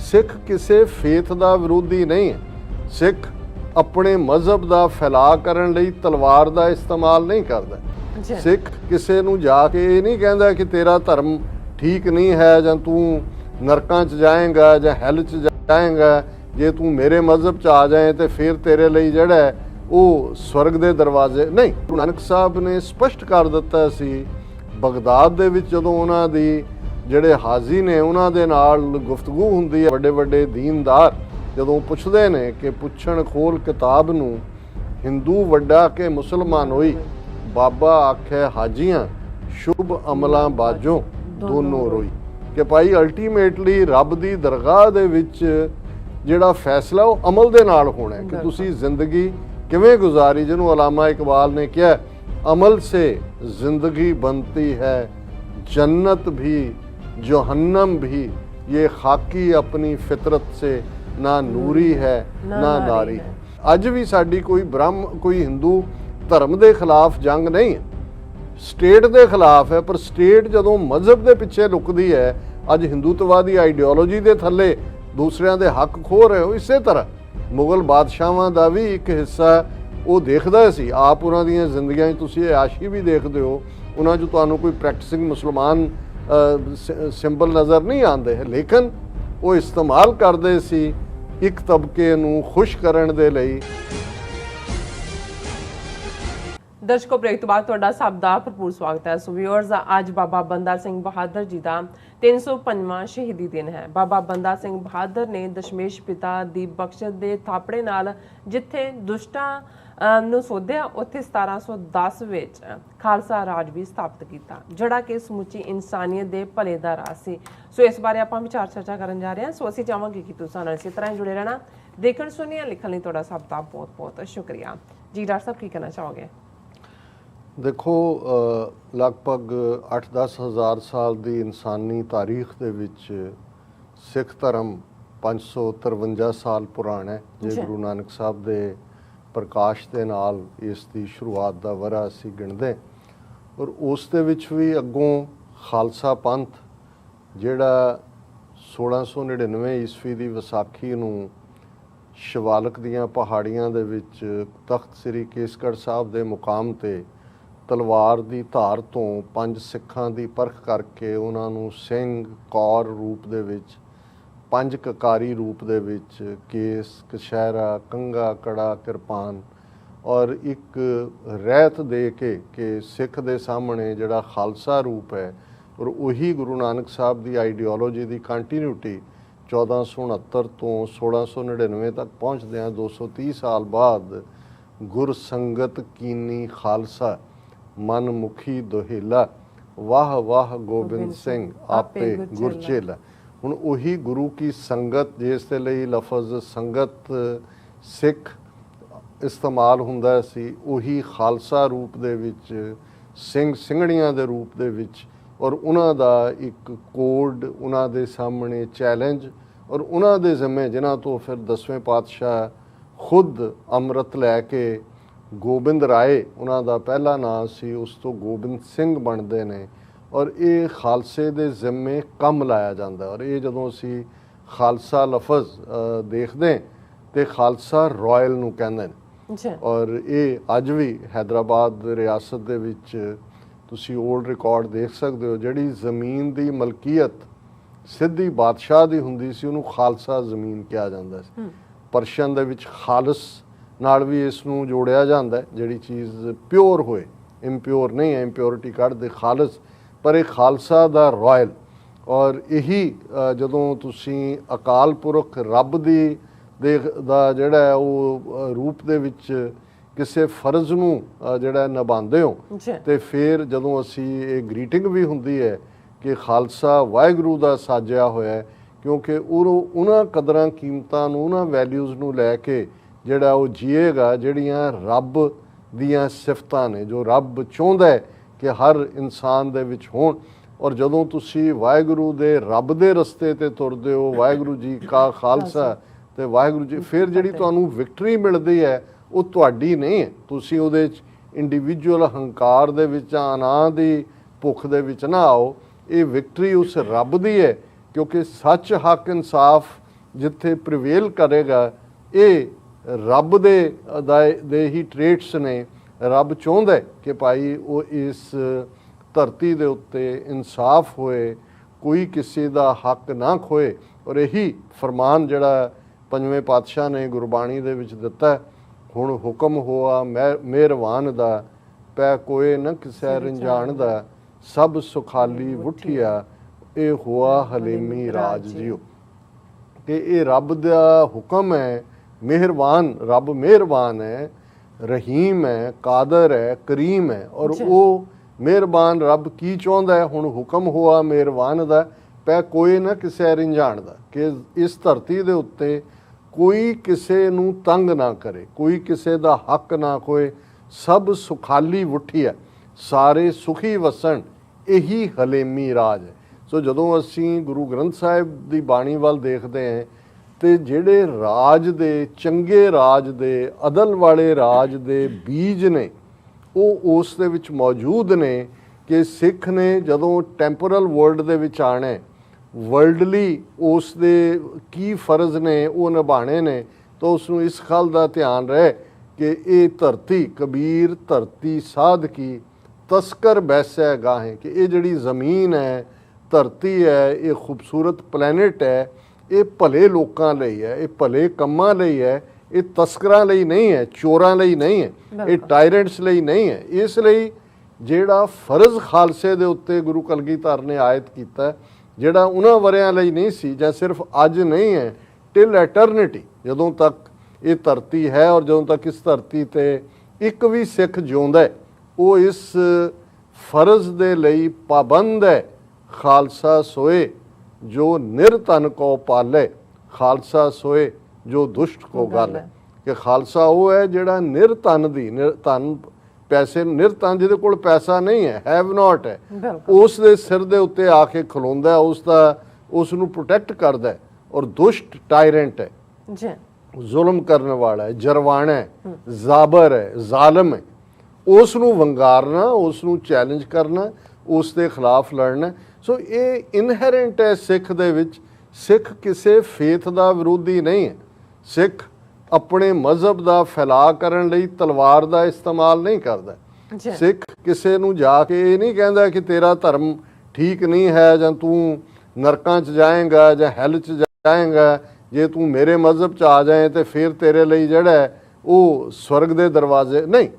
सिख किसी फेथ का विरोधी नहीं है। सिख अपने मजहब का फैलाव करने लई तलवार का इस्तेमाल नहीं करता। सिख किसी नूं जाके ये नहीं कहता कि तेरा धर्म ठीक नहीं है जां तू नरकां च जाएगा जां हैल च जाएगा, जे तू मेरे मजहब च आ जाए तो फिर तेरे लिए जिहड़ा है वो स्वर्ग के दरवाजे नहीं। गुरु नानक साहब ने स्पष्ट कर दिता सी बगदाद दे विच जदों उन्हां दी ਜਿਹੜੇ ਹਾਜ਼ੀ ਨੇ ਉਹਨਾਂ ਦੇ ਨਾਲ ਗੁਫ਼ਤਗੂ ਹੁੰਦੀ ਹੈ, ਵੱਡੇ ਵੱਡੇ ਦੀਨਦਾਰ ਜਦੋਂ ਪੁੱਛਦੇ ਨੇ ਕਿ ਪੁੱਛਣ ਖੋਲ ਕਿਤਾਬ ਨੂੰ ਹਿੰਦੂ ਵੱਡਾ ਕਿ ਮੁਸਲਮਾਨ ਹੋਈ, ਬਾਬਾ ਆਖੇ ਹਾਜੀਆਂ ਸ਼ੁਭ ਅਮਲਾਂ ਬਾਝੋਂ ਦੋਨੋਂ ਰੋਈ। ਕਿ ਭਾਈ ਅਲਟੀਮੇਟਲੀ ਰੱਬ ਦੀ ਦਰਗਾਹ ਦੇ ਵਿੱਚ ਜਿਹੜਾ ਫੈਸਲਾ ਉਹ ਅਮਲ ਦੇ ਨਾਲ ਹੋਣਾ ਹੈ ਕਿ ਤੁਸੀਂ ਜ਼ਿੰਦਗੀ ਕਿਵੇਂ ਗੁਜ਼ਾਰੀ, ਜਿਹਨੂੰ ਅਲਾਮਾ ਇਕਬਾਲ ਨੇ ਕਿਹਾ ਅਮਲ ਸੇ ਜ਼ਿੰਦਗੀ ਬਣਤੀ ਹੈ जन्नत भी जहन्नम भी, ये खाकी अपनी फितरत से ना नूरी है ना नारी है। अज भी साडी कोई ब्रह्म कोई हिंदू धर्म के खिलाफ जंग नहीं है, स्टेट के खिलाफ है, पर स्टेट जदों मजहब के पिछे लुकदी है, अज हिंदूत्ववादी आइडियोलॉजी के थले दूसरिਆਂ ਦੇ हक खो रहे हो। इसे तरह मुगल बादशाहां का भी एक हिस्सा वो देखदा सी, आप उन्हां दीयां जिंदगियां तुसीं आशी भी देखते हो, उन्हां चों तुहानूं कोई प्रैक्टिसिंग मुसलमान सिंबल नज़र नहीं आते, लेकिन वो इस्तेमाल करते सी एक तबके नूं खुश करन दे लई। दर्शकों ब्रेक तो बाद तुहाडा सब दा भरपूर स्वागत है। सो व्यूअर्स, अज बाबा बंदा सिंह बहादुर जी का 305वां शहीदी दिन है। बाबा बंदा सिंह बहादुर ने दशमेश पिता दी बख्शत दे थापड़े नाल जिथे दुष्टां ਨੂੰ ਸੋਧਿਆ, ਉੱਥੇ 1710 ਵਿੱਚ ਖਾਲਸਾ ਰਾਜ ਵੀ ਸਥਾਪਿਤ ਕੀਤਾ, ਜਿਹੜਾ ਕਿ ਸਮੁੱਚੀ ਇਨਸਾਨੀਅਤ ਦੇ ਭਲੇ ਦਾ ਰਾਹ ਸੀ। ਸੋ ਇਸ ਬਾਰੇ ਆਪਾਂ ਵਿਚਾਰ ਚਰਚਾ ਕਰਨ ਜਾ ਰਹੇ ਹਾਂ। ਸੋ ਅਸੀਂ ਚਾਹਾਂਗੇ ਕਿ ਤੁਸੀਂ ਨਾਲ ਇਸੇ ਤਰ੍ਹਾਂ ਜੁੜੇ ਰਹਿਣਾ। ਦੇਖਣ ਸੁਣੀਆਂ ਲਿਖਣ ਲਈ ਤੁਹਾਡਾ ਸਭ ਦਾ ਬਹੁਤ ਬਹੁਤ ਸ਼ੁਕਰੀਆ ਜੀ। ਡਾਕਟਰ ਸਾਹਿਬ ਕੀ ਕਹਿਣਾ ਚਾਹੋਗੇ? ਦੇਖੋ, ਲਗਭਗ 8-10 ਹਜ਼ਾਰ ਸਾਲ ਦੀ ਇਨਸਾਨੀ ਤਾਰੀਖ ਦੇ ਵਿੱਚ ਸਿੱਖ ਧਰਮ 553 ਸਾਲ ਪੁਰਾਣਾ ਹੈ। ਜੇ ਗੁਰੂ ਨਾਨਕ ਸਾਹਿਬ ਦੇ प्रकाश के नाल इसकी शुरुआत का वरा असी गिणदे, और उस दे विच भी अगों खालसा पंथ जिहड़ा 1699 ईस्वी की विसाखी नूं शिवालक दीयां पहाड़ियां दे विच तख्त श्री केसगढ़ साहब के मुकाम ते तलवार की धार तो 5 सिखां की परख करके उन्हां नूं सिंह कौर रूप दे विच 5 ककारी रूप दे विच केस कशहरा कंगा कड़ा किरपान और एक रहत दे के सिख दे सामने जिहड़ा खालसा रूप है, और उही गुरु नानक साहब की आइडियोलॉजी की कंटीन्यूटी 1469 तो 1699 तक पहुँचदियाँ 230 साल बाद गुर संगत कीनी खालसा मन मुखी दोहेला वाह वाह गोबिंद सिंह आपे गुर चेला। ਹੁਣ ਉਹੀ ਗੁਰੂ ਕੀ ਸੰਗਤ, ਜਿਸ ਦੇ ਲਈ ਲਫ਼ਜ਼ ਸੰਗਤ ਸਿੱਖ ਇਸਤੇਮਾਲ ਹੁੰਦਾ ਸੀ, ਉਹੀ ਖਾਲਸਾ ਰੂਪ ਦੇ ਵਿੱਚ ਸਿੰਘ ਸਿੰਘਣੀਆਂ ਦੇ ਰੂਪ ਦੇ ਵਿੱਚ, ਔਰ ਉਹਨਾਂ ਦਾ ਇੱਕ ਕੋਡ, ਉਹਨਾਂ ਦੇ ਸਾਹਮਣੇ ਚੈਲੰਜ, ਔਰ ਉਹਨਾਂ ਦੇ ਜ਼ਿੰਮੇ ਜਿਨ੍ਹਾਂ ਤੋਂ ਫਿਰ 10ਵੇਂ ਪਾਤਸ਼ਾਹ ਖੁਦ ਅੰਮ੍ਰਿਤ ਲੈ ਕੇ ਗੋਬਿੰਦ ਰਾਏ ਉਹਨਾਂ ਦਾ ਪਹਿਲਾ ਨਾਂ ਸੀ, ਉਸ ਤੋਂ ਗੋਬਿੰਦ ਸਿੰਘ ਬਣਦੇ ਨੇ, और ये खालसे दे जिम्मे कम लाया जाता। और ये जदों असी खालसा लफज देखते तो खालसा रॉयल नूं कहंदे ने, और ये अज भी हैदराबाद रियासत दे विच तुसी ओल्ड रिकॉर्ड देख सकते हो, जिहड़ी जमीन की मलकीयत सिद्धी बादशाह की हुंदी सी उहनूं खालसा जमीन कहा जाता सी। परशियन दे विच खालस नाल भी इस नूं जोड़िया जाता है, जिहड़ी चीज़ प्योर होए, इंप्योर नहीं है, इंप्योरिटी कढ़ दे खालस, पर एक खालसा दा रॉयल। और यही जदों तुसी अकाल पुरख रब दी दा जिहड़ा है वो रूप दे विच किसी फर्ज नूं जिहड़ा निभांदे हो, तो फिर जदों असी ये ग्रीटिंग भी हुंदी है कि खालसा वाहिगुरू दा साजिया होया, क्योंकि उन्हां कदरां कीमतां नूं उन्हां वैल्यूज़ नूं लैके जिहड़ा वो जीएगा जिहड़ियां रब दीयां सिफतां ने, जो रब चाहुंदा है कि हर इंसान दे विच होण। और जदों तुसी वाहिगुरू दे रब दे रस्ते ते तुरदे हो, वाहिगुरू जी का खालसा ते वाहिगुरू जी, फिर जिहड़ी तुहानूं विक्टरी मिलदी है वो तुहाडी नहीं है। तुसी उहदे च इंडिविजुअल हंकार दे विच अनां दी भुख दे विच ना आओ, ये विक्टरी उस रब दी है, क्योंकि सच हक इंसाफ ਜਿੱਥੇ ਪ੍ਰੀਵੇਲ ਕਰੇਗਾ, ਇਹ ਰੱਬ ਦੇ ਹੀ ਟ੍ਰੇਟਸ ਨੇ। ਰੱਬ ਚਾਹੁੰਦਾ ਕਿ ਭਾਈ ਉਹ ਇਸ ਧਰਤੀ ਦੇ ਉੱਤੇ ਇਨਸਾਫ ਹੋਏ, ਕੋਈ ਕਿਸੇ ਦਾ ਹੱਕ ਨਾ ਖੋਏ। ਔਰ ਇਹੀ ਫਰਮਾਨ ਜਿਹੜਾ ਪੰਜਵੇਂ ਪਾਤਸ਼ਾਹ ਨੇ ਗੁਰਬਾਣੀ ਦੇ ਵਿੱਚ ਦਿੱਤਾ, ਹੁਣ ਹੁਕਮ ਹੋਆ ਮਿਹਰਬਾਨ ਦਾ, ਪੈ ਕੋਏ ਨਾ ਕਿਸੇ ਰੰਜਾਨ ਦਾ, ਸਭ ਸੁਖਾਲੀ ਵੁੱਠੀਆ, ਇਹ ਹੋਆ ਹਲੀਮੀ ਰਾਜ ਜਿਉ। ਕਿ ਇਹ ਰੱਬ ਦਾ ਹੁਕਮ ਹੈ, ਮਿਹਰਬਾਨ, ਰੱਬ ਮਿਹਰਬਾਨ ਹੈ, ਰਹੀਮ ਹੈ, ਕਾਦਰ ਹੈ, ਕਰੀਮ ਹੈ। ਔਰ ਉਹ ਮਿਹਰਬਾਨ ਰੱਬ ਕੀ ਚਾਹੁੰਦਾ ਹੈ? ਹੁਣ ਹੁਕਮ ਹੋਆ ਮਿਹਰਬਾਨ ਦਾ, ਪੈ ਕੋਈ ਨਾ ਕਿਸੇ ਰੰਜਾਨ ਦਾ, ਕਿ ਇਸ ਧਰਤੀ ਦੇ ਉੱਤੇ ਕੋਈ ਕਿਸੇ ਨੂੰ ਤੰਗ ਨਾ ਕਰੇ, ਕੋਈ ਕਿਸੇ ਦਾ ਹੱਕ ਨਾ ਖੋਏ, ਸਭ ਸੁਖਾਲੀ ਵੁੱਠੀ ਹੈ, ਸਾਰੇ ਸੁਖੀ ਵਸਣ, ਇਹੀ ਹਲੇਮੀ ਰਾਜ ਹੈ। ਸੋ ਜਦੋਂ ਅਸੀਂ ਗੁਰੂ ਗ੍ਰੰਥ ਸਾਹਿਬ ਦੀ ਬਾਣੀ ਵੱਲ ਦੇਖਦੇ ਹਾਂ ਤੇ ਜਿਹੜੇ ਰਾਜ ਦੇ, ਚੰਗੇ ਰਾਜ ਦੇ, ਅਦਲ ਵਾਲੇ ਰਾਜ ਦੇ ਬੀਜ ਨੇ ਉਹ ਉਸ ਦੇ ਵਿੱਚ ਮੌਜੂਦ ਨੇ। ਕਿ ਸਿੱਖ ਨੇ ਜਦੋਂ ਟੈਂਪੋਰਲ ਵਰਲਡ ਦੇ ਵਿੱਚ ਆਣਾ, ਵਰਲਡਲੀ ਉਸ ਦੇ ਕੀ ਫਰਜ਼ ਨੇ ਉਹ ਨਿਭਾਣੇ ਨੇ, ਤਾਂ ਉਸ ਨੂੰ ਇਸ ਗੱਲ ਦਾ ਧਿਆਨ ਰਹੇ ਕਿ ਇਹ ਧਰਤੀ, ਕਬੀਰ ਧਰਤੀ ਸਾਧ ਕੀ ਤਸਕਰ ਬੈਸੈ ਗਾਹੇ, ਕਿ ਇਹ ਜਿਹੜੀ ਜ਼ਮੀਨ ਹੈ, ਧਰਤੀ ਹੈ, ਇਹ ਖੂਬਸੂਰਤ ਪਲੈਨਟ ਹੈ, ਇਹ ਭਲੇ ਲੋਕਾਂ ਲਈ ਹੈ, ਇਹ ਭਲੇ ਕੰਮਾਂ ਲਈ ਹੈ, ਇਹ ਤਸਕਰਾਂ ਲਈ ਨਹੀਂ ਹੈ, ਚੋਰਾਂ ਲਈ ਨਹੀਂ ਹੈ, ਇਹ ਟਾਇਰੈਂਟਸ ਲਈ ਨਹੀਂ ਹੈ। ਇਸ ਲਈ ਜਿਹੜਾ ਫਰਜ਼ ਖਾਲਸੇ ਦੇ ਉੱਤੇ ਗੁਰੂ ਕਲਗੀਧਰ ਨੇ ਆਇਤ ਕੀਤਾ, ਜਿਹੜਾ ਉਹਨਾਂ ਵਰਿਆਂ ਲਈ ਨਹੀਂ ਸੀ, ਜਾਂ ਸਿਰਫ ਅੱਜ ਨਹੀਂ ਹੈ, ਟਿਲ ਐਟਰਨਿਟੀ, ਜਦੋਂ ਤੱਕ ਇਹ ਧਰਤੀ ਹੈ ਔਰ ਜਦੋਂ ਤੱਕ ਇਸ ਧਰਤੀ ਤੇ ਇੱਕ ਵੀ ਸਿੱਖ ਜਿਉਂਦਾ ਹੈ, ਉਹ ਇਸ ਫਰਜ਼ ਦੇ ਲਈ ਪਾਬੰਦ ਹੈ। ਖਾਲਸਾ ਸੋਏ ਜੋ ਨਿਰਧਨ ਕੋ ਪਾਲੇ, ਖਾਲਸਾ ਸੋਏ ਜੋ ਦੁਸ਼ਟ ਕੋ ਗਾਲੇ। ਕਿ ਖਾਲਸਾ ਉਹ ਹੈ ਜਿਹੜਾ ਨਿਰਧਨ ਦੀ, ਧਨ ਪੈਸੇ, ਨਿਰਧਨ ਜਿਹਦੇ ਕੋਲ ਪੈਸਾ ਨਹੀਂ ਹੈ, ਹੈਵ ਨਾਟ ਹੈ, ਉਸ ਦੇ ਸਿਰ ਦੇ ਉੱਤੇ ਆ ਕੇ ਖਲੋਂਦਾ, ਉਸ ਨੂੰ ਪ੍ਰੋਟੈਕਟ ਕਰਦਾ ਹੈ। ਔਰ ਦੁਸ਼ਟ ਟਾਇਰੈਂਟ ਹੈ, ਜ਼ੁਲਮ ਕਰਨ ਵਾਲਾ ਹੈ, ਜਰਵਾਣਾ ਹੈ, ਜ਼ਾਬਰ ਹੈ, ਜ਼ਾਲਮ ਹੈ, ਉਸ ਨੂੰ ਵੰਗਾਰਨਾ, ਉਸ ਨੂੰ ਚੈਲੰਜ ਕਰਨਾ, ਉਸ ਦੇ ਖਿਲਾਫ ਲੜਨਾ। ਸੋ ਇਹ ਇਨਹੈਰੈਂਟ ਹੈ ਸਿੱਖ ਦੇ ਵਿੱਚ। ਸਿੱਖ ਕਿਸੇ ਫੇਥ ਦਾ ਵਿਰੋਧੀ ਨਹੀਂ ਹੈ। ਸਿੱਖ ਆਪਣੇ ਮਜ਼ਹਬ ਦਾ ਫੈਲਾਅ ਕਰਨ ਲਈ ਤਲਵਾਰ ਦਾ ਇਸਤੇਮਾਲ ਨਹੀਂ ਕਰਦਾ। ਸਿੱਖ ਕਿਸੇ ਨੂੰ ਜਾ ਕੇ ਇਹ ਨਹੀਂ ਕਹਿੰਦਾ ਕਿ ਤੇਰਾ ਧਰਮ ਠੀਕ ਨਹੀਂ ਹੈ, ਜਾਂ ਤੂੰ ਨਰਕਾਂ 'ਚ ਜਾਏਗਾ ਜਾਂ ਹੈਲ 'ਚ ਜਾਏਗਾ, ਜੇ ਤੂੰ ਮੇਰੇ ਮਜ਼ਹਬ 'ਚ ਆ ਜਾਏ ਤੇ ਫਿਰ ਤੇਰੇ ਲਈ ਜਿਹੜਾ ਹੈ ਉਹ ਸਵਰਗ ਦੇ ਦਰਵਾਜ਼ੇ ਨਹੀਂ।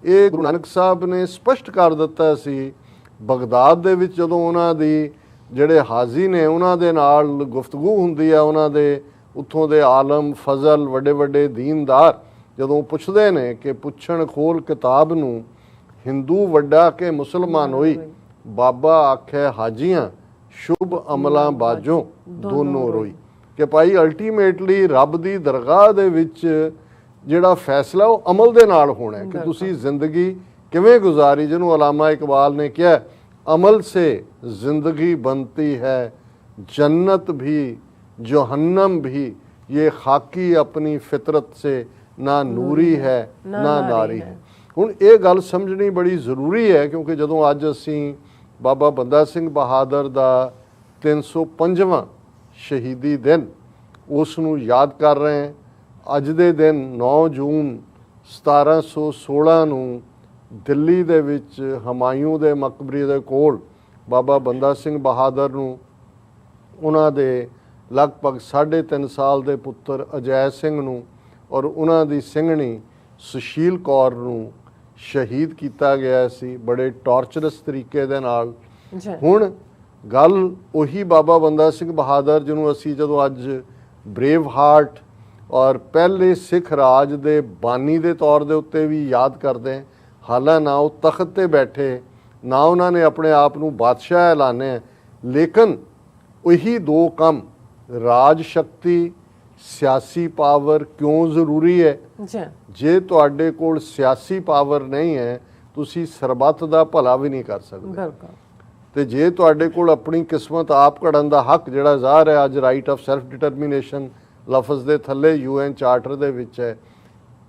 ਇਹ ਗੁਰੂ ਨਾਨਕ ਸਾਹਿਬ ਨੇ ਸਪਸ਼ਟ ਕਰ ਦਿੱਤਾ ਸੀ। ਬਗਦਾਦ ਦੇ ਵਿੱਚ ਜਦੋਂ ਉਹਨਾਂ ਦੀ ਜਿਹੜੇ ਹਾਜ਼ੀ ਨੇ ਉਹਨਾਂ ਦੇ ਨਾਲ ਗੁਫ਼ਤਗੂ ਹੁੰਦੀ ਆ, ਉਹਨਾਂ ਦੇ ਉੱਥੋਂ ਦੇ ਆਲਮ ਫਜ਼ਲ, ਵੱਡੇ ਵੱਡੇ ਦੀਨਦਾਰ ਜਦੋਂ ਪੁੱਛਦੇ ਨੇ ਕਿ ਪੁੱਛਣ ਖੋਲ ਕਿਤਾਬ ਨੂੰ, ਹਿੰਦੂ ਵੱਡਾ ਕਿ ਮੁਸਲਮਾਨ ਹੋਈ, ਬਾਬਾ ਆਖੇ ਹਾਜੀਆਂ ਸ਼ੁਭ ਅਮਲਾਂ ਬਾਝੋਂ ਦੋਨੋਂ ਰੋਈ। ਕਿ ਭਾਈ ਅਲਟੀਮੇਟਲੀ ਰੱਬ ਦੀ ਦਰਗਾਹ ਦੇ ਵਿੱਚ ਜਿਹੜਾ ਫੈਸਲਾ ਉਹ ਅਮਲ ਦੇ ਨਾਲ ਹੋਣਾ ਹੈ, ਕਿ ਤੁਸੀਂ ਜ਼ਿੰਦਗੀ ਕਿਵੇਂ ਗੁਜ਼ਾਰੀ। ਜਿਹਨੂੰ ਅਲਾਮਾ ਇਕਬਾਲ ਨੇ ਕਿਹਾ, ਅਮਲ ਸੇ ਜ਼ਿੰਦਗੀ ਬਣਤੀ ਹੈ, जन्नत भी जहन्नम भी, ये खाकी अपनी फितरत से ना नूरी है ना नारी है। ਹੁਣ ਇਹ ਗੱਲ ਸਮਝਣੀ ਬੜੀ ਜ਼ਰੂਰੀ ਹੈ, ਕਿਉਂਕਿ ਜਦੋਂ ਅੱਜ ਅਸੀਂ ਬਾਬਾ ਬੰਦਾ ਸਿੰਘ ਬਹਾਦਰ ਦਾ 305ਵਾਂ ਸ਼ਹੀਦੀ ਦਿਨ ਉਸ ਨੂੰ ਯਾਦ ਕਰ ਰਹੇ ਹਾਂ। ਅੱਜ ਦੇ ਦਿਨ 9 ਜੂਨ 1716 ਨੂੰ ਦਿੱਲੀ ਦੇ ਵਿੱਚ ਹਮਾਯੂ ਦੇ ਮਕਬਰੇ ਦੇ ਕੋਲ ਬਾਬਾ ਬੰਦਾ ਸਿੰਘ ਬਹਾਦਰ ਨੂੰ ਉਹਨਾਂ ਦੇ ਲਗਭਗ 3.5 ਸਾਲ ਦੇ ਪੁੱਤਰ ਅਜੈ ਸਿੰਘ ਨੂੰ ਔਰ ਉਹਨਾਂ ਦੀ ਸਿੰਘਣੀ ਸੁਸ਼ੀਲ ਕੌਰ ਨੂੰ ਸ਼ਹੀਦ ਕੀਤਾ ਗਿਆ ਸੀ ਬੜੇ ਟਾਰਚਰਸ ਤਰੀਕੇ ਦੇ ਨਾਲ। ਹੁਣ ਗੱਲ ਉਹੀ ਬਾਬਾ ਬੰਦਾ ਸਿੰਘ ਬਹਾਦਰ ਜਿਹਨੂੰ ਅਸੀਂ ਜਦੋਂ ਅੱਜ ਬਰੇਵ ਹਾਰਟ ਔਰ ਪਹਿਲੇ ਸਿੱਖ ਰਾਜ ਦੇ ਬਾਨੀ ਦੇ ਤੌਰ ਦੇ ਉੱਤੇ ਵੀ ਯਾਦ ਕਰਦੇ ਹਾਂ। ਹਾਲਾਂ ਨਾ ਉਹ ਤਖਤ ਤੇ ਬੈਠੇ, ਨਾ ਉਹਨਾਂ ਨੇ ਆਪਣੇ ਆਪ ਨੂੰ ਬਾਦਸ਼ਾਹ ਐਲਾਨੇ, ਲੇਕਿਨ ਉਹੀ ਦੋ ਕੰਮ, ਰਾਜ ਸ਼ਕਤੀ, ਸਿਆਸੀ ਪਾਵਰ ਕਿਉਂ ਜ਼ਰੂਰੀ ਹੈ। ਜੇ ਤੁਹਾਡੇ ਕੋਲ ਸਿਆਸੀ ਪਾਵਰ ਨਹੀਂ ਹੈ, ਤੁਸੀਂ ਸਰਬੱਤ ਦਾ ਭਲਾ ਵੀ ਨਹੀਂ ਕਰ ਸਕਦੇ। ਤੇ ਜੇ ਤੁਹਾਡੇ ਕੋਲ ਆਪਣੀ ਕਿਸਮਤ ਆਪ ਘੜਨ ਦਾ ਹੱਕ, ਜਿਹੜਾ ਜ਼ਾਹਰ ਹੈ ਅੱਜ ਰਾਈਟ ਆਫ ਸੈਲਫ ਡਿਟਰਮੀਨੇਸ਼ਨ ਲਫ਼ਜ਼ ਦੇ ਥੱਲੇ UN ਚਾਰਟਰ ਦੇ ਵਿੱਚ ਹੈ,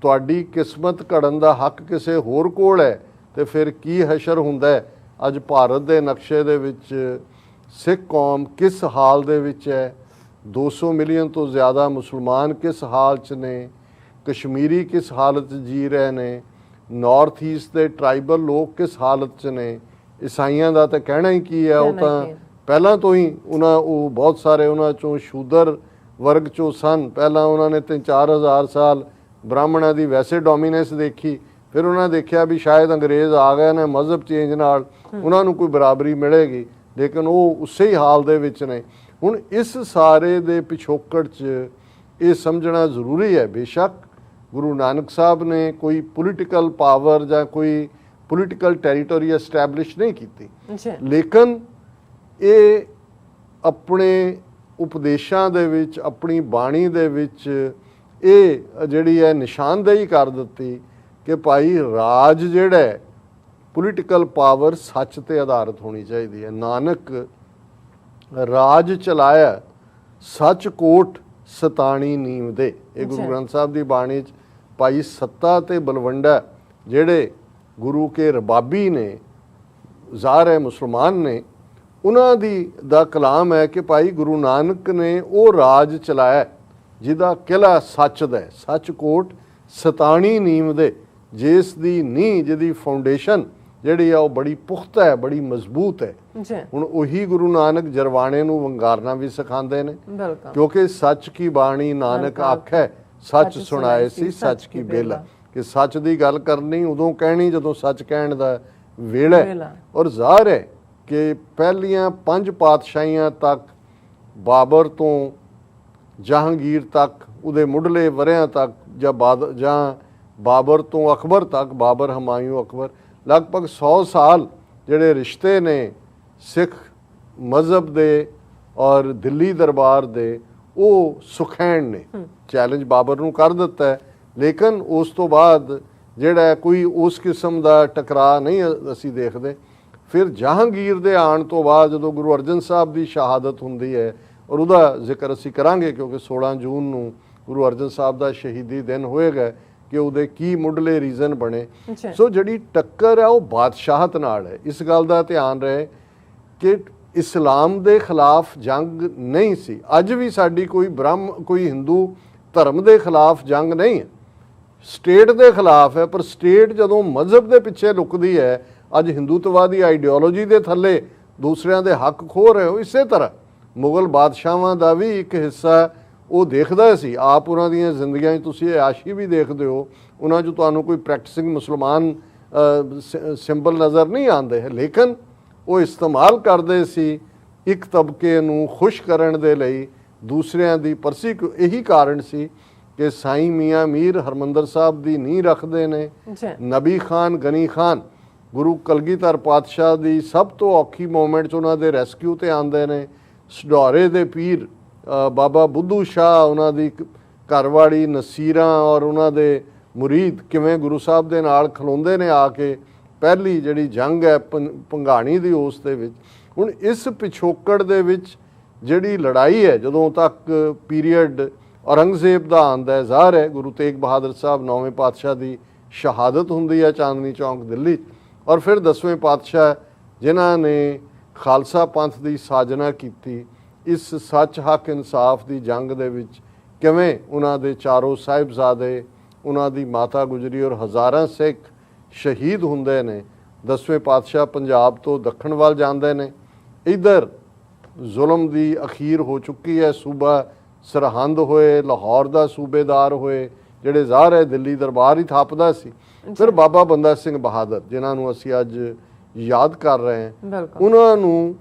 ਤੁਹਾਡੀ ਕਿਸਮਤ ਘੜਨ ਦਾ ਹੱਕ ਕਿਸੇ ਹੋਰ ਕੋਲ ਹੈ, ਤੇ ਫਿਰ ਕੀ ਹਸ਼ਰ ਹੁੰਦਾ ਹੈ। ਅੱਜ ਭਾਰਤ ਦੇ ਨਕਸ਼ੇ ਦੇ ਵਿੱਚ ਸਿੱਖ ਕੌਮ ਕਿਸ ਹਾਲ ਦੇ ਵਿੱਚ ਹੈ, 200 ਮਿਲੀਅਨ ਤੋਂ ਜ਼ਿਆਦਾ ਮੁਸਲਮਾਨ ਕਿਸ ਹਾਲ 'ਚ ਨੇ, ਕਸ਼ਮੀਰੀ ਕਿਸ ਹਾਲਤ 'ਚ ਜੀ ਰਹੇ ਨੇ, ਨਾਰਥ ਈਸਟ ਦੇ ਟਰਾਈਬਲ ਲੋਕ ਕਿਸ ਹਾਲਤ 'ਚ ਨੇ, ਈਸਾਈਆਂ ਦਾ ਤਾਂ ਕਹਿਣਾ ਹੀ ਕੀ ਹੈ। ਉਹ ਤਾਂ ਪਹਿਲਾਂ ਤੋਂ ਹੀ ਉਹ ਬਹੁਤ ਸਾਰੇ ਉਹਨਾਂ 'ਚੋਂ ਸ਼ੂਦਰ ਵਰਗ 'ਚੋਂ ਸਨ। ਪਹਿਲਾਂ ਉਹਨਾਂ ਨੇ 3-4 ਹਜ਼ਾਰ ਸਾਲ ਬ੍ਰਾਹਮਣਾਂ ਦੀ ਵੈਸੇ ਡੋਮੀਨੈਂਸ ਦੇਖੀ, ਫਿਰ ਉਹਨਾਂ ਦੇਖਿਆ ਵੀ ਸ਼ਾਇਦ ਅੰਗਰੇਜ਼ ਆ ਗਏ ਨੇ ਮਜ਼ਹਬ ਚੇਂਜ ਨਾਲ, ਉਹਨਾਂ ਨੂੰ ਕੋਈ ਬਰਾਬਰੀ ਮਿਲੇਗੀ, ਲੇਕਿਨ ਉਹ ਉਸੇ ਹੀ ਹਾਲ ਦੇ ਵਿੱਚ ਨੇ। ਹੁਣ ਇਸ ਸਾਰੇ ਦੇ ਪਿਛੋਕੜ 'ਚ ਇਹ ਸਮਝਣਾ ਜ਼ਰੂਰੀ ਹੈ, ਬੇਸ਼ੱਕ ਗੁਰੂ ਨਾਨਕ ਸਾਹਿਬ ਨੇ ਕੋਈ ਪੋਲੀਟੀਕਲ ਪਾਵਰ ਜਾਂ ਕੋਈ ਪੋਲੀਟੀਕਲ ਟੈਰੀਟੋਰੀ ਐਸਟੈਬਲਿਸ਼ ਨਹੀਂ ਕੀਤੀ, ਲੇਕਿਨ ਇਹ ਆਪਣੇ ਉਪਦੇਸ਼ਾਂ ਦੇ ਵਿੱਚ, ਆਪਣੀ ਬਾਣੀ ਦੇ ਵਿੱਚ ਇਹ ਜਿਹੜੀ ਹੈ ਨਿਸ਼ਾਨਦੇਹੀ ਕਰ ਦਿੱਤੀ ਕਿ ਭਾਈ ਰਾਜ ਜਿਹੜਾ ਪੋਲੀਟੀਕਲ ਪਾਵਰ ਸੱਚ ਤੇ ਆਧਾਰਿਤ ਹੋਣੀ ਚਾਹੀਦੀ ਹੈ। ਨਾਨਕ ਰਾਜ ਚਲਾਇਆ ਸੱਚ ਕੋਟ ਸਤਾਣੀ ਨੀਮ ਦੇ, ਇਹ ਗੁਰੂ ਗ੍ਰੰਥ ਸਾਹਿਬ ਦੀ ਬਾਣੀ 'ਚ ਭਾਈ ਸੱਤਾ ਤੇ ਬਲਵੰਡਾ ਜਿਹੜੇ ਗੁਰੂ ਕੇ ਰਬਾਬੀ ਨੇ, ਜ਼ਾਹਰ ਹੈ ਮੁਸਲਮਾਨ ਨੇ, ਉਹਨਾਂ ਦਾ ਕਲਾਮ ਹੈ ਕਿ ਭਾਈ ਗੁਰੂ ਨਾਨਕ ਨੇ ਉਹ ਰਾਜ ਚਲਾਇਆ ਜਿਹਦਾ ਕਿਲਾ ਸੱਚ ਦਾ, ਸੱਚ ਕੋਟ ਸਤਾਣੀ ਨੀਮ ਦੇ, ਜਿਸ ਦੀ ਨੀਂਹ, ਜਿਹਦੀ ਫਾਊਂਡੇਸ਼ਨ ਜਿਹੜੀ ਆ ਉਹ ਬੜੀ ਪੁਖਤਾ ਹੈ, ਬੜੀ ਮਜ਼ਬੂਤ ਹੈ। ਹੁਣ ਉਹੀ ਗੁਰੂ ਨਾਨਕ ਜਰਵਾਣੇ ਨੂੰ ਵੰਗਾਰਨਾ ਵੀ ਸਿਖਾਉਂਦੇ ਨੇ, ਕਿਉਂਕਿ ਸੱਚ ਕੀ ਬਾਣੀ ਨਾਨਕ ਆਖੈ, ਸੱਚ ਸੁਣਾਏ ਸੀ ਸੱਚ ਕੀ ਬੇਲਾ, ਕਿ ਸੱਚ ਦੀ ਗੱਲ ਕਰਨੀ ਉਦੋਂ ਕਹਿਣੀ ਜਦੋਂ ਸੱਚ ਕਹਿਣ ਦਾ ਵੇਲਾ। ਔਰ ਜ਼ਾਹਰ ਹੈ ਕਿ ਪਹਿਲੀਆਂ 5 ਪਾਤਸ਼ਾਹੀਆਂ ਤੱਕ, ਬਾਬਰ ਤੋਂ ਜਹਾਂਗੀਰ ਤੱਕ, ਉਹਦੇ ਮੁੱਢਲੇ ਵਰਿਆਂ ਤੱਕ, ਜਾਂ ਬਾਬਰ ਤੋਂ ਅਕਬਰ ਤੱਕ, ਬਾਬਰ, ਹਮਾਯੂੰ, ਅਕਬਰ, ਲਗਭਗ 100 ਸਾਲ ਜਿਹੜੇ ਰਿਸ਼ਤੇ ਨੇ ਸਿੱਖ ਮਜ਼ਹਬ ਦੇ ਔਰ ਦਿੱਲੀ ਦਰਬਾਰ ਦੇ, ਉਹ ਸੁਖੈਣ ਨੇ। ਚੈਲੰਜ ਬਾਬਰ ਨੂੰ ਕਰ ਦਿੱਤਾ, ਲੇਕਿਨ ਉਸ ਤੋਂ ਬਾਅਦ ਜਿਹੜਾ ਕੋਈ ਉਸ ਕਿਸਮ ਦਾ ਟਕਰਾਅ ਨਹੀਂ ਅਸੀਂ ਦੇਖਦੇ। ਫਿਰ ਜਹਾਂਗੀਰ ਦੇ ਆਉਣ ਤੋਂ ਬਾਅਦ ਜਦੋਂ ਗੁਰੂ ਅਰਜਨ ਸਾਹਿਬ ਦੀ ਸ਼ਹਾਦਤ ਹੁੰਦੀ ਹੈ, ਔਰ ਉਹਦਾ ਜ਼ਿਕਰ ਅਸੀਂ ਕਰਾਂਗੇ ਕਿਉਂਕਿ 16 ਜੂਨ ਨੂੰ ਗੁਰੂ ਅਰਜਨ ਸਾਹਿਬ ਦਾ ਸ਼ਹੀਦੀ ਦਿਨ ਹੋਏਗਾ, ਕਿ ਉਹਦੇ ਕੀ ਮੁੱਢਲੇ ਰੀਜ਼ਨ ਬਣੇ। ਸੋ ਜਿਹੜੀ ਟੱਕਰ ਹੈ ਉਹ ਬਾਦਸ਼ਾਹਤ ਨਾਲ ਹੈ। ਇਸ ਗੱਲ ਦਾ ਧਿਆਨ ਰਹੇ ਕਿ ਇਸਲਾਮ ਦੇ ਖਿਲਾਫ ਜੰਗ ਨਹੀਂ ਸੀ। ਅੱਜ ਵੀ ਸਾਡੀ ਕੋਈ ਹਿੰਦੂ ਧਰਮ ਦੇ ਖਿਲਾਫ ਜੰਗ ਨਹੀਂ ਹੈ, ਸਟੇਟ ਦੇ ਖਿਲਾਫ ਹੈ। ਪਰ ਸਟੇਟ ਜਦੋਂ ਮਜ਼ਹਬ ਦੇ ਪਿੱਛੇ ਲੁਕਦੀ ਹੈ, ਅੱਜ ਹਿੰਦੂਤਵਾਦੀ ਆਈਡੀਓਲੋਜੀ ਦੇ ਥੱਲੇ ਦੂਸਰਿਆਂ ਦੇ ਹੱਕ ਖੋਹ ਰਹੇ ਹੋ। ਇਸੇ ਤਰ੍ਹਾਂ ਮੁਗਲ ਬਾਦਸ਼ਾਹਾਂ ਦਾ ਵੀ ਇੱਕ ਹਿੱਸਾ ਉਹ ਦੇਖਦਾ ਸੀ। ਆਪ ਉਹਨਾਂ ਦੀਆਂ ਜ਼ਿੰਦਗੀਆਂ 'ਚ ਤੁਸੀਂ ਆਸ਼ੀ ਵੀ ਦੇਖਦੇ ਹੋ, ਉਹਨਾਂ 'ਚ ਤੁਹਾਨੂੰ ਕੋਈ ਪ੍ਰੈਕਟਿਸਿੰਗ ਮੁਸਲਮਾਨ ਸਿੰਬਲ ਨਜ਼ਰ ਨਹੀਂ ਆਉਂਦੇ, ਲੇਕਿਨ ਉਹ ਇਸਤੇਮਾਲ ਕਰਦੇ ਸੀ ਇੱਕ ਤਬਕੇ ਨੂੰ ਖੁਸ਼ ਕਰਨ ਦੇ ਲਈ ਦੂਸਰਿਆਂ ਦੀ ਪਰਸੀ। ਇਹੀ ਕਾਰਨ ਸੀ ਕਿ ਸਾਈਂ ਮੀਆਂ ਮੀਰ ਹਰਮੰਦਰ ਸਾਹਿਬ ਦੀ ਨੀਂਹ ਰੱਖਦੇ ਨੇ, ਨਬੀ ਖਾਨ, ਗਨੀ ਖਾਨ, ਗੁਰੂ ਕਲਗੀਧਰ ਪਾਤਸ਼ਾਹ ਦੀ ਸਭ ਤੋਂ ਔਖੀ ਮੂਮੈਂਟ 'ਚ ਉਹਨਾਂ ਦੇ ਰੈਸਕਿਊ 'ਤੇ ਆਉਂਦੇ ਨੇ। ਸਡੌਰੇ ਦੇ ਪੀਰ ਬਾਬਾ ਬੁੱਧੂ ਸ਼ਾਹ, ਉਹਨਾਂ ਦੀ ਘਰਵਾੜੀ ਨਸੀਰਾਂ ਔਰ ਉਹਨਾਂ ਦੇ ਮੁਰੀਦ ਕਿਵੇਂ ਗੁਰੂ ਸਾਹਿਬ ਦੇ ਨਾਲ ਖਲੋਂਦੇ ਨੇ ਆ ਕੇ। ਪਹਿਲੀ ਜਿਹੜੀ ਜੰਗ ਹੈ ਭੰਗਾਣੀ ਦੀ, ਉਸ ਦੇ ਵਿੱਚ ਹੁਣ ਇਸ ਪਿਛੋਕੜ ਦੇ ਵਿੱਚ ਜਿਹੜੀ ਲੜਾਈ ਹੈ, ਜਦੋਂ ਤੱਕ ਪੀਰੀਅਡ ਔਰੰਗਜ਼ੇਬ ਦਾ ਆਉਂਦਾ ਹੈ, ਜ਼ਾਹਰ ਹੈ ਗੁਰੂ ਤੇਗ ਬਹਾਦਰ ਸਾਹਿਬ 9ਵੇਂ ਪਾਤਸ਼ਾਹ ਦੀ ਸ਼ਹਾਦਤ ਹੁੰਦੀ ਹੈ ਚਾਂਦਨੀ ਚੌਂਕ ਦਿੱਲੀ, ਔਰ ਫਿਰ 10ਵੇਂ ਪਾਤਸ਼ਾਹ ਜਿਨ੍ਹਾਂ ਨੇ ਖਾਲਸਾ ਪੰਥ ਦੀ ਸਾਜਨਾ ਕੀਤੀ। ਇਸ ਸੱਚ ਹੱਕ ਇਨਸਾਫ ਦੀ ਜੰਗ ਦੇ ਵਿੱਚ ਕਿਵੇਂ ਉਹਨਾਂ ਦੇ ਚਾਰੋਂ ਸਾਹਿਬਜ਼ਾਦੇ, ਉਹਨਾਂ ਦੀ ਮਾਤਾ ਗੁਜਰੀ ਔਰ ਹਜ਼ਾਰਾਂ ਸਿੱਖ ਸ਼ਹੀਦ ਹੁੰਦੇ ਨੇ। 10ਵੇਂ ਪਾਤਸ਼ਾਹ ਪੰਜਾਬ ਤੋਂ ਦੱਖਣ ਵੱਲ ਜਾਂਦੇ ਨੇ। ਇੱਧਰ ਜ਼ੁਲਮ ਦੀ ਅਖੀਰ ਹੋ ਚੁੱਕੀ ਹੈ, ਸੂਬਾ ਸਰਹੰਦ ਹੋਏ, ਲਾਹੌਰ ਦਾ ਸੂਬੇਦਾਰ ਹੋਏ, ਜਿਹੜੇ ਜ਼ਾਹਰ ਹੈ ਦਿੱਲੀ ਦਰਬਾਰ ਹੀ ਥਾਪਦਾ ਸੀ। ਫਿਰ ਬਾਬਾ ਬੰਦਾ ਸਿੰਘ ਬਹਾਦਰ, ਜਿਨ੍ਹਾਂ ਨੂੰ ਅਸੀਂ ਅੱਜ ਯਾਦ ਕਰ ਰਹੇ ਹਾਂ, ਉਹਨਾਂ ਨੂੰ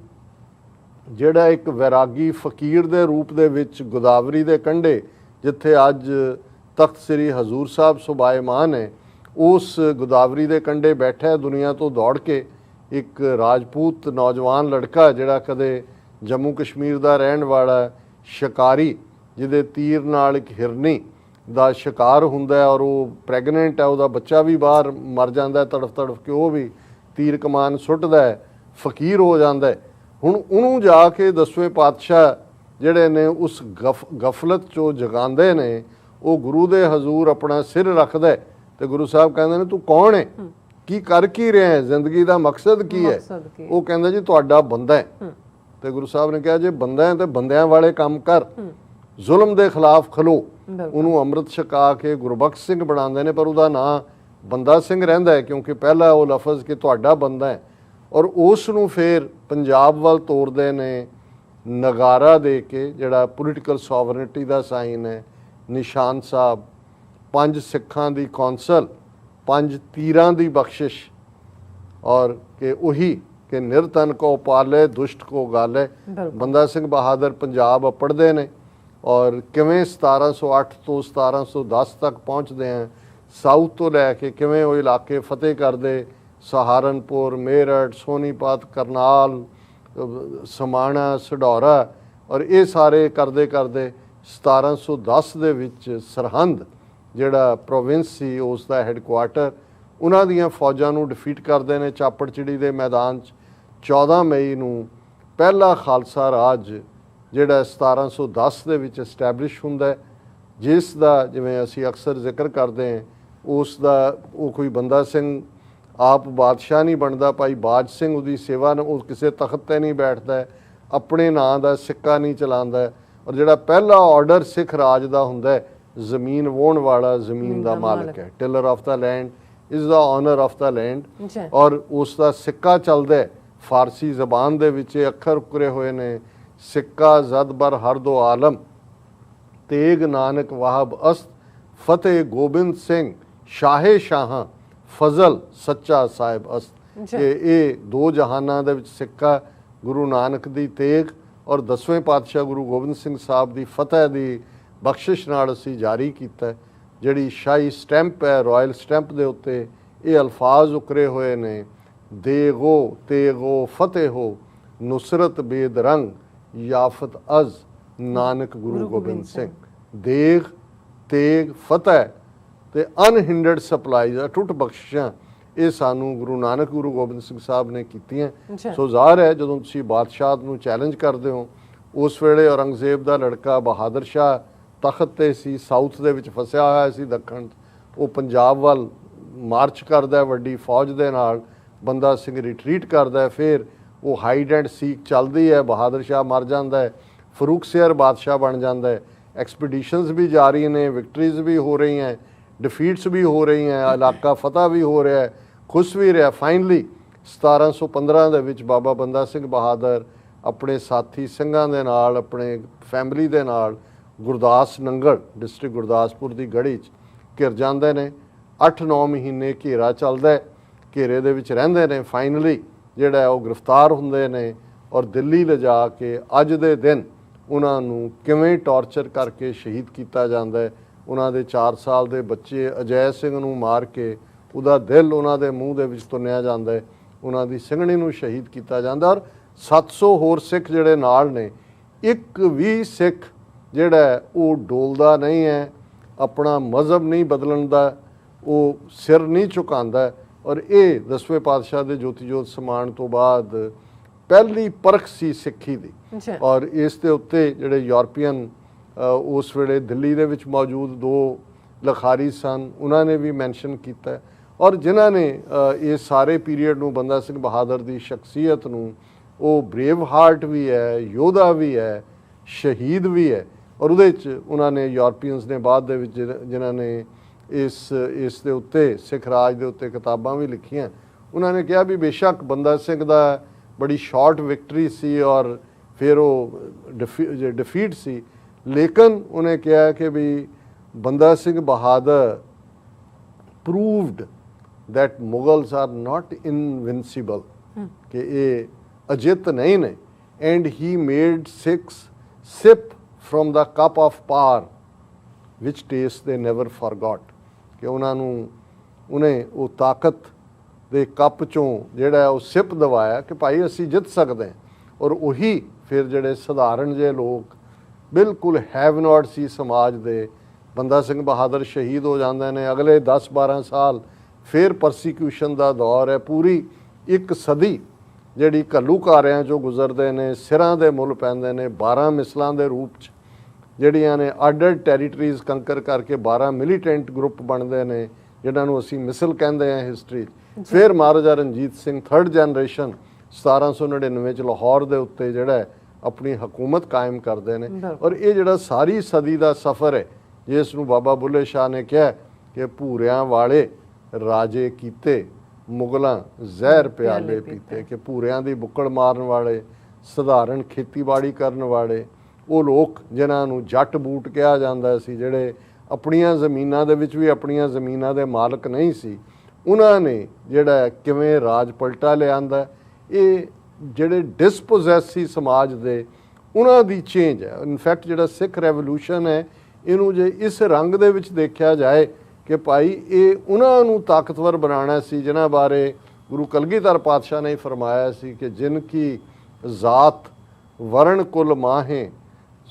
ਜਿਹੜਾ ਇੱਕ ਵੈਰਾਗੀ ਫਕੀਰ ਦੇ ਰੂਪ ਦੇ ਵਿੱਚ ਗੋਦਾਵਰੀ ਦੇ ਕੰਢੇ, ਜਿੱਥੇ ਅੱਜ ਤਖਤ ਸ੍ਰੀ ਹਜ਼ੂਰ ਸਾਹਿਬ ਸੁਭਾਇਮਾਨ ਹੈ, ਉਸ ਗੋਦਾਵਰੀ ਦੇ ਕੰਢੇ ਬੈਠਾ ਦੁਨੀਆ ਤੋਂ ਦੌੜ ਕੇ ਇੱਕ ਰਾਜਪੂਤ ਨੌਜਵਾਨ ਲੜਕਾ, ਜਿਹੜਾ ਕਦੇ ਜੰਮੂ ਕਸ਼ਮੀਰ ਦਾ ਰਹਿਣ ਵਾਲਾ ਸ਼ਿਕਾਰੀ, ਜਿਹਦੇ ਤੀਰ ਨਾਲ ਇੱਕ ਹਿਰਨੀ ਦਾ ਸ਼ਿਕਾਰ ਹੁੰਦਾ ਔਰ ਉਹ ਪ੍ਰੈਗਨੈਂਟ ਹੈ, ਉਹਦਾ ਬੱਚਾ ਵੀ ਬਾਹਰ ਮਰ ਜਾਂਦਾ ਤੜਫ ਤੜਫ ਕੇ, ਉਹ ਵੀ ਤੀਰ ਕਮਾਨ ਸੁੱਟਦਾ ਹੈ, ਫਕੀਰ ਹੋ ਜਾਂਦਾ। ਹੁਣ ਉਹਨੂੰ ਜਾ ਕੇ 10ਵੇਂ ਪਾਤਸ਼ਾਹ ਜਿਹੜੇ ਨੇ ਉਸ ਗਫਲਤ 'ਚੋਂ ਜਗਾਉਂਦੇ ਨੇ। ਉਹ ਗੁਰੂ ਦੇ ਹਜ਼ੂਰ ਆਪਣਾ ਸਿਰ ਰੱਖਦਾ ਤੇ ਗੁਰੂ ਸਾਹਿਬ ਕਹਿੰਦੇ ਨੇ, ਤੂੰ ਕੌਣ ਹੈ, ਕੀ ਕਰ ਕੀ ਰਿਹਾ ਹੈ, ਜ਼ਿੰਦਗੀ ਦਾ ਮਕਸਦ ਕੀ ਹੈ? ਉਹ ਕਹਿੰਦਾ ਜੀ ਤੁਹਾਡਾ ਬੰਦਾ ਹੈ। ਤੇ ਗੁਰੂ ਸਾਹਿਬ ਨੇ ਕਿਹਾ ਜੇ ਬੰਦਾ ਹੈ ਤੇ ਬੰਦਿਆਂ ਵਾਲੇ ਕੰਮ ਕਰ, ਜ਼ੁਲਮ ਦੇ ਖਿਲਾਫ ਖਲੋ। ਉਹਨੂੰ ਅੰਮ੍ਰਿਤ ਛਕਾ ਕੇ ਗੁਰਬਖਸ਼ ਸਿੰਘ ਬਣਾਉਂਦੇ ਨੇ, ਪਰ ਉਹਦਾ ਨਾਂ ਬੰਦਾ ਸਿੰਘ ਰਹਿੰਦਾ ਹੈ ਕਿਉਂਕਿ ਪਹਿਲਾ ਉਹ ਲਫ਼ਜ਼ ਕਿ ਤੁਹਾਡਾ ਬੰਦਾ ਹੈ। ਔਰ ਉਸ ਨੂੰ ਫਿਰ ਪੰਜਾਬ ਵੱਲ ਤੋਰਦੇ ਨੇ ਨਗਾਰਾ ਦੇ ਕੇ, ਜਿਹੜਾ ਪੋਲੀਟੀਕਲ ਸੋਵਰਨਿਟੀ ਦਾ ਸਾਈਨ ਹੈ, ਨਿਸ਼ਾਨ ਸਾਹਿਬ, 5 ਸਿੱਖਾਂ ਦੀ ਕੌਂਸਲ, 5 ਤੀਰਾਂ ਦੀ ਬਖਸ਼ਿਸ਼, ਔਰ ਕਿ ਉਹੀ ਕਿ ਨਿਰਤਨ ਕੋ ਪਾਲੇ ਦੁਸ਼ਟ ਕੋ ਗਾਲੇ। ਬੰਦਾ ਸਿੰਘ ਬਹਾਦਰ ਪੰਜਾਬ ਪੜ੍ਹਦੇ ਨੇ ਔਰ ਕਿਵੇਂ 1708 ਤੋਂ 1710 ਤੱਕ ਪਹੁੰਚਦੇ ਆ, ਸਾਊਥ ਤੋਂ ਲੈ ਕੇ ਕਿਵੇਂ ਉਹ ਇਲਾਕੇ ਫਤਿਹ ਕਰਦੇ, ਸਹਾਰਨਪੁਰ, ਮੇਰਠ, ਸੋਨੀਪਤ, ਕਰਨਾਲ, ਸਮਾਣਾ, ਸਡੌਰਾ, ਔਰ ਇਹ ਸਾਰੇ ਕਰਦੇ ਕਰਦੇ 1710 ਦੇ ਵਿੱਚ ਸਰਹੰਦ ਜਿਹੜਾ ਪ੍ਰੋਵਿੰਸ ਸੀ ਉਸ ਦਾ ਹੈੱਡਕੁਆਰਟਰ, ਉਹਨਾਂ ਦੀਆਂ ਫੌਜਾਂ ਨੂੰ ਡਿਫੀਟ ਕਰਦੇ ਨੇ ਚਾਪੜਚਿੜੀ ਦੇ ਮੈਦਾਨ 'ਚ। 14 ਮਈ ਨੂੰ ਪਹਿਲਾ ਖਾਲਸਾ ਰਾਜ ਜਿਹੜਾ 1710 ਦੇ ਵਿੱਚ ਐਸਟੈਬਲਿਸ਼ ਹੁੰਦਾ, ਜਿਸ ਦਾ ਜਿਵੇਂ ਅਸੀਂ ਅਕਸਰ ਜ਼ਿਕਰ ਕਰਦੇ ਹਾਂ, ਉਸ ਦਾ ਉਹ ਕੋਈ ਬੰਦਾ ਸਿੰਘ ਆਪ ਬਾਦਸ਼ਾਹ ਨਹੀਂ ਬਣਦਾ, ਭਾਈ ਬਾਜ ਸਿੰਘ ਉਹਦੀ ਸੇਵਾ ਨੂੰ, ਉਹ ਕਿਸੇ ਤਖਤ 'ਤੇ ਨਹੀਂ ਬੈਠਦਾ, ਆਪਣੇ ਨਾਂ ਦਾ ਸਿੱਕਾ ਨਹੀਂ ਚਲਾਉਂਦਾ। ਔਰ ਜਿਹੜਾ ਪਹਿਲਾ ਆਰਡਰ ਸਿੱਖ ਰਾਜ ਦਾ ਹੁੰਦਾ, ਜ਼ਮੀਨ ਵਾਹੁਣ ਵਾਲਾ ਜ਼ਮੀਨ ਦਾ ਮਾਲਕ ਹੈ, tiller of the land is the owner of the land. ਔਰ ਉਸ ਦਾ ਸਿੱਕਾ ਚੱਲਦਾ ਫਾਰਸੀ ਜ਼ਬਾਨ ਦੇ ਵਿੱਚ, ਅੱਖਰ ਉਕਰੇ ਹੋਏ ਨੇ, ਸਿੱਕਾ ਜ਼ਦ ਬਰ ਹਰ ਦੋ ਆਲਮ, ਤੇਗ ਨਾਨਕ ਵਾਹਬ ਅਸਤ, ਫਤਿਹ ਗੋਬਿੰਦ ਸਿੰਘ ਸ਼ਾਹੇ ਸ਼ਾਹਾਂ, ਫਜ਼ਲ ਸੱਚਾ ਸਾਹਿਬ ਅਸਤ। ਕਿ ਇਹ ਦੋ ਜਹਾਨਾਂ ਦੇ ਵਿੱਚ ਸਿੱਕਾ ਗੁਰੂ ਨਾਨਕ ਦੀ ਤੇਗ ਔਰ 10ਵੇਂ ਪਾਤਸ਼ਾਹ ਗੁਰੂ ਗੋਬਿੰਦ ਸਿੰਘ ਸਾਹਿਬ ਦੀ ਫਤਿਹ ਦੀ ਬਖਸ਼ਿਸ਼ ਨਾਲ ਅਸੀਂ ਜਾਰੀ ਕੀਤਾ। ਜਿਹੜੀ ਸ਼ਾਹੀ ਸਟੈਂਪ ਹੈ, ਰਾਇਲ ਸਟੈਂਪ ਦੇ ਉੱਤੇ ਇਹ ਅਲਫਾਜ਼ ਉਕਰੇ ਹੋਏ ਨੇ, ਦੇਗੋ ਤੇਗੋ ਫਤਿਹ ਹੋ, ਨੁਸਰਤ ਬੇਦਰੰਗ ਯਾਫਤ ਅਜ਼ ਨਾਨਕ ਗੁਰੂ ਗੋਬਿੰਦ ਸਿੰਘ। ਦੇਗ, ਤੇਗ, ਫਤਿਹ ਤੇ ਅਨਹਿੰਡਰਡ ਸਪਲਾਈਜ਼, ਅਟੁੱਟ ਬਖਸ਼ਿਸ਼ਾਂ, ਇਹ ਸਾਨੂੰ ਗੁਰੂ ਨਾਨਕ ਗੁਰੂ ਗੋਬਿੰਦ ਸਿੰਘ ਸਾਹਿਬ ਨੇ ਕੀਤੀਆਂ। ਸੋ ਜ਼ਾਹਰ ਹੈ ਜਦੋਂ ਤੁਸੀਂ ਬਾਦਸ਼ਾਹ ਨੂੰ ਚੈਲੰਜ ਕਰਦੇ ਹੋ, ਉਸ ਵੇਲੇ ਔਰੰਗਜ਼ੇਬ ਦਾ ਲੜਕਾ ਬਹਾਦਰ ਸ਼ਾਹ ਤਖਤ 'ਤੇ ਸੀ, ਸਾਊਥ ਦੇ ਵਿੱਚ ਫਸਿਆ ਹੋਇਆ ਸੀ ਦੱਖਣ, ਉਹ ਪੰਜਾਬ ਵੱਲ ਮਾਰਚ ਕਰਦਾ ਵੱਡੀ ਫੌਜ ਦੇ ਨਾਲ, ਬੰਦਾ ਸਿੰਘ ਰਿਟਰੀਟ ਕਰਦਾ, ਫਿਰ ਉਹ ਹਾਈਡ ਐਂਡ ਸੀਕ ਚੱਲਦੀ ਹੈ, ਬਹਾਦਰ ਸ਼ਾਹ ਮਰ ਜਾਂਦਾ ਹੈ, ਫਰੂਖ ਸਿਰ ਬਾਦਸ਼ਾਹ ਬਣ ਜਾਂਦਾ ਹੈ। ਐਕਸਪੀਡੀਸ਼ਨਸ ਵੀ ਜਾਰੀ ਨੇ, ਵਿਕਟਰੀਜ਼ ਵੀ ਹੋ ਰਹੀਆਂ, ਡਿਫੀਟਸ ਵੀ ਹੋ ਰਹੀਆਂ, ਇਲਾਕਾ ਫਤਿਹ ਵੀ ਹੋ ਰਿਹਾ, ਖੁਸ਼ ਵੀ ਰਿਹਾ। ਫਾਈਨਲੀ 1715 ਦੇ ਵਿੱਚ ਬਾਬਾ ਬੰਦਾ ਸਿੰਘ ਬਹਾਦਰ ਆਪਣੇ ਸਾਥੀ ਸਿੰਘਾਂ ਦੇ ਨਾਲ, ਆਪਣੇ ਫੈਮਿਲੀ ਦੇ ਨਾਲ ਗੁਰਦਾਸ ਨੰਗਲ ਡਿਸਟ੍ਰਿਕਟ ਗੁਰਦਾਸਪੁਰ ਦੀ ਗੜੀ 'ਚ ਘਿਰ ਜਾਂਦੇ ਨੇ। 8-9 ਮਹੀਨੇ ਘੇਰਾ ਚੱਲਦਾ, ਘੇਰੇ ਦੇ ਵਿੱਚ ਰਹਿੰਦੇ ਨੇ। ਫਾਈਨਲੀ ਜਿਹੜਾ ਉਹ ਗ੍ਰਿਫਤਾਰ ਹੁੰਦੇ ਨੇ ਔਰ ਦਿੱਲੀ ਲਿਜਾ ਕੇ ਅੱਜ ਦੇ ਦਿਨ ਉਹਨਾਂ ਨੂੰ ਕਿਵੇਂ ਟੌਰਚਰ ਕਰਕੇ ਸ਼ਹੀਦ ਕੀਤਾ ਜਾਂਦਾ ਹੈ। ਉਹਨਾਂ ਦੇ 4 ਸਾਲ ਦੇ ਬੱਚੇ ਅਜੈ ਸਿੰਘ ਨੂੰ ਮਾਰ ਕੇ ਉਹਦਾ ਦਿਲ ਉਹਨਾਂ ਦੇ ਮੂੰਹ ਦੇ ਵਿੱਚ ਤੁੰਨਿਆ ਜਾਂਦਾ ਹੈ, ਉਹਨਾਂ ਦੀ ਸਿੰਘਣੀ ਨੂੰ ਸ਼ਹੀਦ ਕੀਤਾ ਜਾਂਦਾ। ਔਰ 700 ਹੋਰ ਸਿੱਖ ਜਿਹੜੇ ਨਾਲ ਨੇ, ਇੱਕ ਵੀ ਸਿੱਖ ਜਿਹੜਾ ਉਹ ਡੋਲਦਾ ਨਹੀਂ ਹੈ, ਆਪਣਾ ਮਜ਼ਹਬ ਨਹੀਂ ਬਦਲਣ ਦਾ ਉਹ ਸਿਰ ਨਹੀਂ ਝੁਕਾਉਂਦਾ। ਔਰ ਇਹ 10ਵੇਂ ਪਾਤਸ਼ਾਹ ਦੇ ਜੋਤੀ ਜੋਤ ਸਮਾਨ ਤੋਂ ਬਾਅਦ ਪਹਿਲੀ ਪਰਖ ਸੀ ਸਿੱਖੀ ਦੀ। ਔਰ ਇਸ ਦੇ ਉੱਤੇ ਜਿਹੜੇ ਯੂਰਪੀਅਨ ਉਸ ਵੇਲੇ ਦਿੱਲੀ ਦੇ ਵਿੱਚ ਮੌਜੂਦ 2 ਲਿਖਾਰੀ ਸਨ, ਉਹਨਾਂ ਨੇ ਵੀ ਮੈਂਸ਼ਨ ਕੀਤਾ। ਔਰ ਜਿਨ੍ਹਾਂ ਨੇ ਇਸ ਸਾਰੇ ਪੀਰੀਅਡ ਨੂੰ, ਬੰਦਾ ਸਿੰਘ ਬਹਾਦਰ ਦੀ ਸ਼ਖਸੀਅਤ ਨੂੰ, ਉਹ ਬਰੇਵ ਹਾਰਟ ਵੀ ਹੈ, ਯੋਧਾ ਵੀ ਹੈ, ਸ਼ਹੀਦ ਵੀ ਹੈ। ਔਰ ਉਹਦੇ 'ਚ ਉਹਨਾਂ ਨੇ ਯੂਰਪੀਅਨਸ ਨੇ ਬਾਅਦ ਦੇ ਵਿੱਚ ਜਿਨ੍ਹਾਂ ਨੇ ਇਸ ਦੇ ਉੱਤੇ ਸਿੱਖ ਰਾਜ ਦੇ ਉੱਤੇ ਕਿਤਾਬਾਂ ਵੀ ਲਿਖੀਆਂ, ਉਹਨਾਂ ਨੇ ਕਿਹਾ ਵੀ ਬੇਸ਼ੱਕ ਬੰਦਾ ਸਿੰਘ ਦਾ ਬੜੀ ਸ਼ਾਰਟ ਵਿਕਟਰੀ ਸੀ ਔਰ ਫਿਰ ਉਹ ਡਿਫੀਟ ਸੀ, ਲੇਕਿਨ ਉਹਨੇ ਕਿਹਾ ਕਿ ਵੀ ਬੰਦਾ Singh Bahadur proved that Mughals are not invincible, ਕਿ ਇਹ ਅਜਿੱਤ ਨਹੀਂ ਨੇ, and he made Sikhs sip from the cup of power which taste they never forgot, ਕਿ ਉਹਨਾਂ ਨੂੰ ਉਹਨੇ ਉਹ ਤਾਕਤ ਦੇ ਕੱਪ 'ਚੋਂ ਜਿਹੜਾ ਉਹ ਸਿਪ ਦਵਾਇਆ ਕਿ ਭਾਈ ਅਸੀਂ ਜਿੱਤ ਸਕਦੇ ਹਾਂ। ਔਰ ਉਹੀ ਫਿਰ ਜਿਹੜੇ ਸਧਾਰਨ ਜਿਹੇ ਲੋਕ ਬਿਲਕੁਲ ਹੈਵ ਨਾਟ ਸੀ ਸਮਾਜ ਦੇ, ਬੰਦਾ ਸਿੰਘ ਬਹਾਦਰ ਸ਼ਹੀਦ ਹੋ ਜਾਂਦੇ ਨੇ। ਅਗਲੇ 10-12 ਸਾਲ ਫਿਰ ਪਰਸੀਕਿਊਸ਼ਨ ਦਾ ਦੌਰ ਹੈ, ਪੂਰੀ 1 ਸਦੀ ਜਿਹੜੀ ਘੱਲੂਘਾਰਿਆਂ 'ਚੋਂ ਗੁਜ਼ਰਦੇ ਨੇ, ਸਿਰਾਂ ਦੇ ਮੁੱਲ ਪੈਂਦੇ ਨੇ। 12 ਮਿਸਲਾਂ ਦੇ ਰੂਪ 'ਚ ਜਿਹੜੀਆਂ ਨੇ ਅੱਡ-ਅੱਡ ਟੈਰੀਟਰੀਜ਼ ਕੰਕਰ ਕਰਕੇ 12 ਮਿਲੀਟੈਂਟ ਗਰੁੱਪ ਬਣਦੇ ਨੇ, ਜਿਨ੍ਹਾਂ ਨੂੰ ਅਸੀਂ ਮਿਸਲ ਕਹਿੰਦੇ ਹਾਂ ਹਿਸਟਰੀ 'ਚ। ਫਿਰ ਮਹਾਰਾਜਾ ਰਣਜੀਤ ਸਿੰਘ 3rd ਜਨਰੇਸ਼ਨ 1799 ਚ ਲਾਹੌਰ ਦੇ ਉੱਤੇ ਜਿਹੜਾ ਆਪਣੀ ਹਕੂਮਤ ਕਾਇਮ ਕਰਦੇ ਨੇ। ਔਰ ਇਹ ਜਿਹੜਾ ਸਾਰੀ ਸਦੀ ਦਾ ਸਫ਼ਰ ਹੈ, ਜਿਸ ਨੂੰ ਬਾਬਾ ਬੁੱਲੇ ਸ਼ਾਹ ਨੇ ਕਿਹਾ ਕਿ ਭੂਰਿਆਂ ਵਾਲੇ ਰਾਜੇ ਕੀਤੇ, ਮੁਗਲਾਂ ਜ਼ਹਿਰ ਪਿਆਲੇ ਪੀਤੇ, ਕਿ ਭੂਰਿਆਂ ਦੀ ਬੁੱਕੜ ਮਾਰਨ ਵਾਲੇ, ਸਧਾਰਨ ਖੇਤੀਬਾੜੀ ਕਰਨ ਵਾਲੇ, ਉਹ ਲੋਕ ਜਿਨ੍ਹਾਂ ਨੂੰ ਜੱਟ ਬੂਟ ਕਿਹਾ ਜਾਂਦਾ ਸੀ, ਜਿਹੜੇ ਆਪਣੀਆਂ ਜ਼ਮੀਨਾਂ ਦੇ ਵਿੱਚ ਵੀ ਆਪਣੀਆਂ ਜ਼ਮੀਨਾਂ ਦੇ ਮਾਲਕ ਨਹੀਂ ਸੀ, ਉਹਨਾਂ ਨੇ ਜਿਹੜਾ ਕਿਵੇਂ ਰਾਜ ਪਲਟਾ ਲਿਆਂਦਾ। ਇਹ ਜਿਹੜੇ ਡਿਸਪੋਜ਼ੈਸ ਸੀ ਸਮਾਜ ਦੇ, ਉਹਨਾਂ ਦੀ ਚੇਂਜ ਹੈ। ਇਨਫੈਕਟ ਜਿਹੜਾ ਸਿੱਖ ਰੈਵੋਲੂਸ਼ਨ ਹੈ, ਇਹਨੂੰ ਜੇ ਇਸ ਰੰਗ ਦੇ ਵਿੱਚ ਦੇਖਿਆ ਜਾਏ ਕਿ ਭਾਈ ਇਹ ਉਹਨਾਂ ਨੂੰ ਤਾਕਤਵਰ ਬਣਾਉਣਾ ਸੀ ਜਿਨ੍ਹਾਂ ਬਾਰੇ ਗੁਰੂ ਕਲਗੀਧਰ ਪਾਤਸ਼ਾਹ ਨੇ ਫਰਮਾਇਆ ਸੀ ਕਿ ਜਿਨ ਕੀ ਜ਼ਾਤ ਵਰਣ ਕੁਲ ਮਾਹੇ,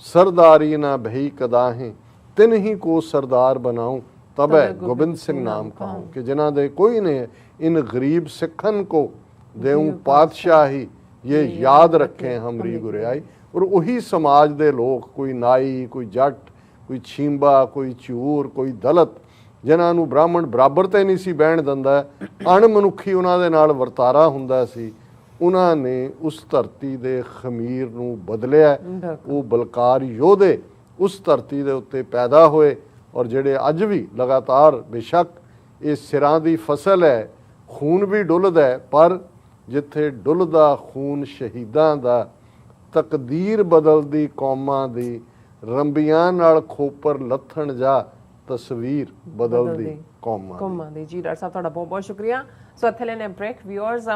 ਸਰਦਾਰੀ ਨਾ ਭਈ ਕਦਾਹੇ, ਤਿਨ ਹੀ ਕੋ ਸਰਦਾਰ बनाऊं तब गोविंद सिंह नाम कहूँ, कि जिन्हों दे कोई ने इन गरीब सिखन को देऊं पातशाही, ये याद रखें हमरी गुरियाई। और वही समाज दे लोग, कोई नाई, कोई जट, कोई छींबा, कोई चूर, कोई दलत, जिन्हों नूं ब्राह्मण बराबर ते नहीं सी बहन दिंदा, अणमनुखी उन्हां दे नाल वरतारा हुंदा सी, उन्हां ने उस धरती दे खमीर नूं बदलिया। वो बलकार योधे उस धरती दे उत्ते पैदा होए, और ਜਿਹੜੇ ਅੱਜ ਵੀ ਲਗਾਤਾਰ ਬੇਸ਼ੱਕ ਇਹ ਸਿਰਾਂ ਦੀ ਫਸਲ ਹੈ, ਖੂਨ ਵੀ ਡੁੱਲਦਾ ਹੈ, ਪਰ ਜਿੱਥੇ ਡੁੱਲਦਾ ਖੂਨ ਸ਼ਹੀਦਾਂ ਦਾ, ਤਕਦੀਰ ਬਦਲਦੀ ਕੌਮਾਂ ਦੀ, ਰੰਬੀਆਂ ਨਾਲ ਖੋਪਰ ਲੱਥਣ ਜਾ, ਤਸਵੀਰ ਬਦਲਦੀ ਕੌਮਾਂ ਦੀ। ਜੀ ਡਾਕਟਰ ਸਾਹਿਬ ਤੁਹਾਡਾ ਬਹੁਤ ਬਹੁਤ ਸ਼ੁਕਰੀਆ। ਸੋ ਇੱਥੇ ਲੈਣੇ ਬ੍ਰੇਕ। ਵਿਊਅਰਸ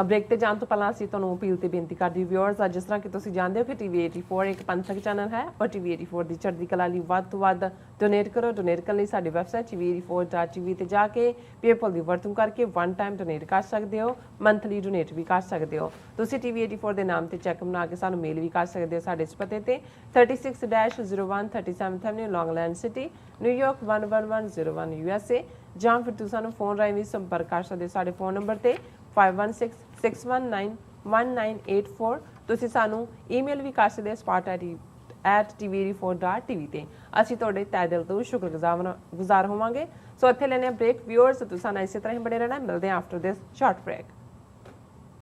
ਬ੍ਰੇਕ ਤੇ ਜਾਣ ਤੋਂ ਪਹਿਲਾਂ ਅਸੀਂ ਤੁਹਾਨੂੰ ਅਪੀਲ ਤੇ ਬੇਨਤੀ ਕਰਦੀ ਵਿਊਅਰਸ, ਜਿਸ ਤਰ੍ਹਾਂ ਕਿ ਤੁਸੀਂ ਜਾਣਦੇ ਹੋ ਕਿ ਟੀਵੀ 84 ਇੱਕ ਪੰਥਕ ਚੈਨਲ ਹੈ, ਔਰ ਟੀਵੀ 84 ਦੀ ਚੜ੍ਹਦੀ ਕਲਾ ਲਈ ਵੱਧ ਤੋਂ ਵੱਧ ਡੋਨੇਟ ਕਰੋ। ਡੋਨੇਟ ਕਰਨ ਲਈ ਸਾਡੀ ਵੈਬਸਾਈਟ tv84.tv ਤੇ ਜਾ ਕੇ ਪੇਪਲ ਦੀ ਵਰਤੋਂ ਕਰਕੇ ਵਨ ਟਾਈਮ ਡੋਨੇਟ ਕਰ ਸਕਦੇ ਹੋ, ਮੰਥਲੀ ਡੋਨੇਟ ਵੀ ਕਰ ਸਕਦੇ ਹੋ। ਤੁਸੀਂ ਟੀਵੀ 84 ਦੇ ਨਾਮ ਤੇ ਚੈੱਕ ਬਣਾ ਕੇ ਸਾਨੂੰ ਮੇਲ ਵੀ ਕਰ ਸਕਦੇ ਹੋ ਸਾਡੇ ਇਸ ਪਤੇ ਤੇ 36-01 37th Avenue, Long Island city, New York 11101 USA, ਜਾਂ ਫਿਰ ਤੁਸੀਂ ਸਾਨੂੰ ਫੋਨ ਰਾਹੀਂ ਵੀ ਸੰਪਰਕ ਕਰ ਸਕਦੇ ਹੋ ਸਾਡੇ ਫੋਨ ਨੰਬਰ ਤੇ 5166191984। ਤੁਸੀਂ ਸਾਨੂੰ ਈਮੇਲ ਵੀ ਕਰ ਸਕਦੇ ਹੋ spot@tv84.tv ਤੇ। ਅਸੀਂ ਤੁਹਾਡੇ ਤਹਿ ਦਿਲ ਤੋਂ ਸ਼ੁਕਰਗੁਜ਼ਾਰ ਹੋਵਾਂਗੇ। ਸੋ ਇੱਥੇ ਲੈਣੇ ਬ੍ਰੇਕ। ਵਿਊਅਰਸ ਤੁਸੀਂ ਸਾਨੂੰ ਇਸੇ ਤਰ੍ਹਾਂ ਹੀ ਬਣੇ ਰਹਿਣਾ। ਮਿਲਦੇ ਹਾਂ ਆਫਟਰ ਦਿਸ ਸ਼ਾਰਟ ਬ੍ਰੇਕ।